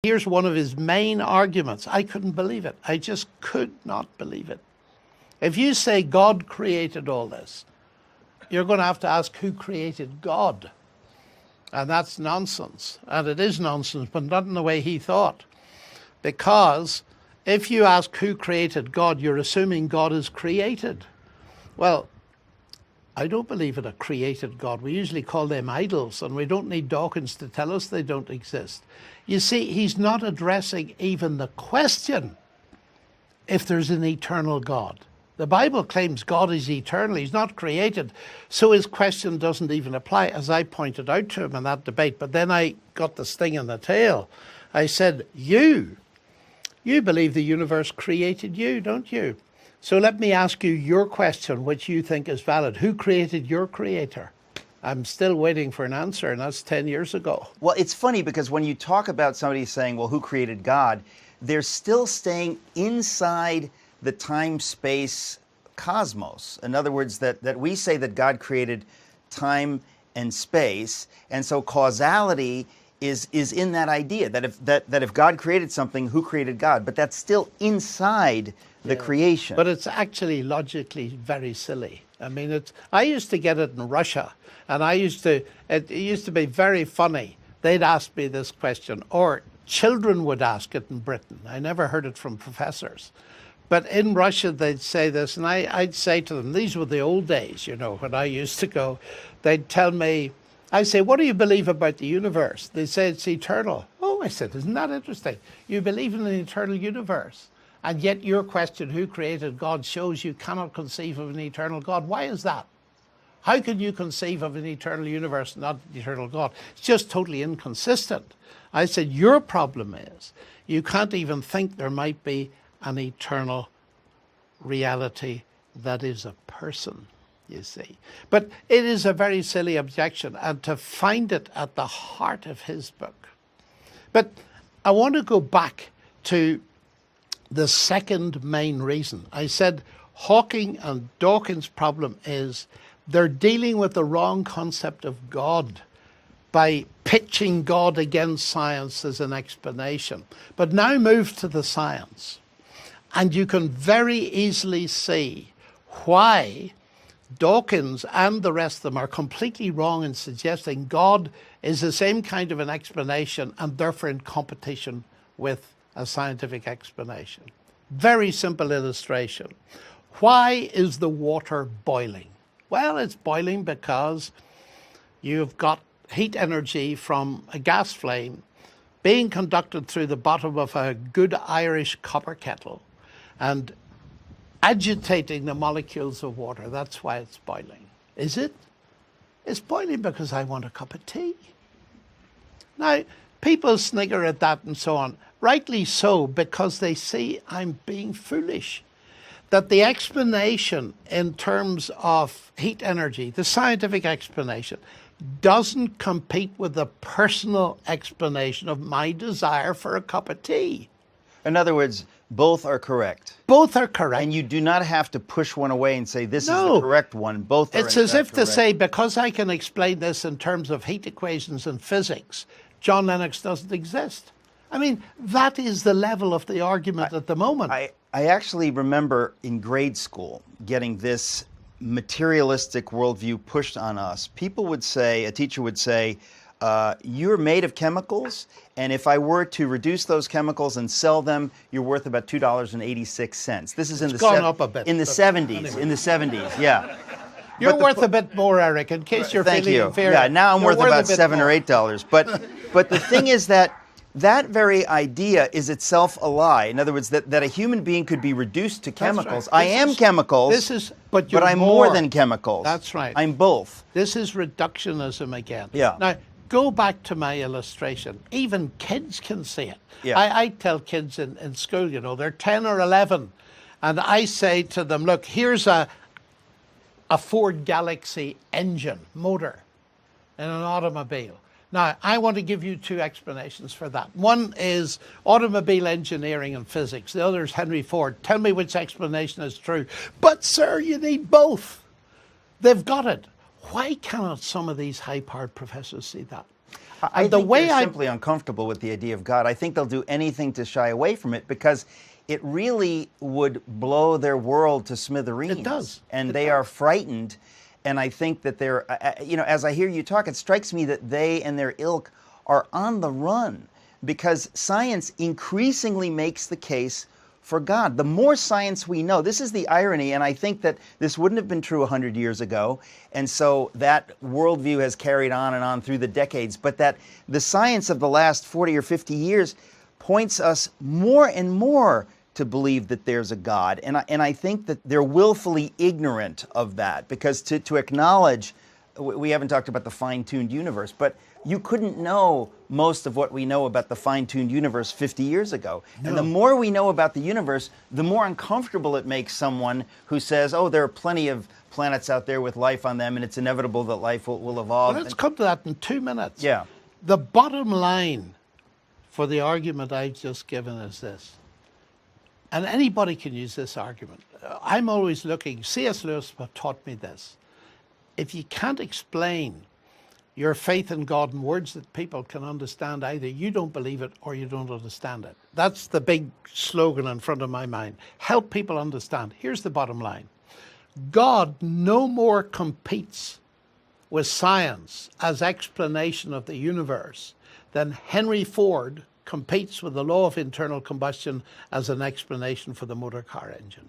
Here's one of his main arguments. I couldn't believe it. I just could not believe it. If you say God created all this, you're going to have to ask who created God. And that's nonsense. And it is nonsense, but not in the way he thought. Because if you ask who created God, you're assuming God is created. Well, I don't believe in a created God. We usually call them idols, and we don't need Dawkins to tell us they don't exist. You see, he's not addressing even the question if there's an eternal God. The Bible claims God is eternal. He's not created. So his question doesn't even apply, as I pointed out to him in that debate. But then I got the sting in the tail. I said, you believe the universe created you, don't you? So let me ask you your question, which you think is valid. Who created your creator? I'm still waiting for an answer, and that's 10 years ago. Well, it's funny because when you talk about somebody saying, well, who created God, they're still staying inside the time-space cosmos. In other words, that we say that God created time and space, and so causality is in that idea, that if God created something, who created God? But that's still inside the creation. But it's actually logically very silly. I mean, I used to get it in Russia, and it used to be very funny. They'd ask me this question, or children would ask it in Britain. I never heard it from professors. But in Russia, they'd say this, and I'd say to them, these were the old days, you know, when I used to go. They'd tell me, I say, what do you believe about the universe? They say it's eternal. Oh, I said, isn't that interesting? You believe in an eternal universe, and yet your question, who created God, shows you cannot conceive of an eternal God. Why is that? How can you conceive of an eternal universe, not an eternal God? It's just totally inconsistent. I said, your problem is you can't even think there might be an eternal reality that is a person, you see. But it is a very silly objection, and to find it at the heart of his book. But I want to go back to the second main reason. I said Hawking and Dawkins' problem is they're dealing with the wrong concept of God by pitching God against science as an explanation. But now move to the science. And you can very easily see why Dawkins and the rest of them are completely wrong in suggesting God is the same kind of an explanation and therefore in competition with a scientific explanation. Very simple illustration. Why is the water boiling? Well, it's boiling because you've got heat energy from a gas flame being conducted through the bottom of a good Irish copper kettle and agitating the molecules of water. That's why it's boiling. Is it? It's boiling because I want a cup of tea. Now, people snigger at that and so on. Rightly so, because they see I'm being foolish. That the explanation in terms of heat energy, the scientific explanation, doesn't compete with the personal explanation of my desire for a cup of tea. In other words, both are correct. Both are correct. And you do not have to push one away and say, this is the correct one. Both are It's as if to correct. say, because I can explain this in terms of heat equations and physics, John Lennox doesn't exist. I mean, that is the level of the argument at the moment. I actually remember in grade school getting this materialistic worldview pushed on us. People would say, a teacher would say, you're made of chemicals, and if I were to reduce those chemicals and sell them, you're worth about $2.86. This is in the gone up a bit, in the 70s. anyway. In the 70s, yeah. You're worth a bit more, Eric, in case you're feeling inferior. Yeah, now I'm You're worth about $7 more. or $8. But the thing is that very idea is itself a lie. In other words, that a human being could be reduced to chemicals. Right. I am chemicals, but I'm more than chemicals. That's right. I'm both. This is reductionism again. Yeah. Now, go back to my illustration. Even kids can see it. Yeah. I tell kids in school, you know, they're 10 or 11, and I say to them, look, here's a Ford Galaxy engine, motor, in an automobile. Now, I want to give you two explanations for that. One is automobile engineering and physics. The other is Henry Ford. Tell me which explanation is true. But, sir, you need both. They've got it. Why cannot some of these high-powered professors see that? I And the think way they're simply uncomfortable with the idea of God. I think they'll do anything to shy away from it because it really would blow their world to smithereens. It does. And It they does. are frightened. And I think that they're, as I hear you talk, it strikes me that they and their ilk are on the run because science increasingly makes the case for God. The more science we know, this is the irony, and I think that this wouldn't have been true 100 years ago, and so that worldview has carried on and on through the decades, but that the science of the last 40 or 50 years points us more and more to believe that there's a God, and I think that they're willfully ignorant of that, because to acknowledge, we haven't talked about the fine-tuned universe, but you couldn't know most of what we know about the fine-tuned universe 50 years ago. No. And the more we know about the universe, the more uncomfortable it makes someone who says, oh, there are plenty of planets out there with life on them, and it's inevitable that life will evolve. Well, let's come to that in 2 minutes. Yeah. The bottom line for the argument I've just given is this, and anybody can use this argument. I'm always looking, C.S. Lewis taught me this. If you can't explain your faith in God in words that people can understand, either you don't believe it or you don't understand it. That's the big slogan in front of my mind. Help people understand. Here's the bottom line. God no more competes with science as explanation of the universe than Henry Ford competes with the law of internal combustion as an explanation for the motor car engine.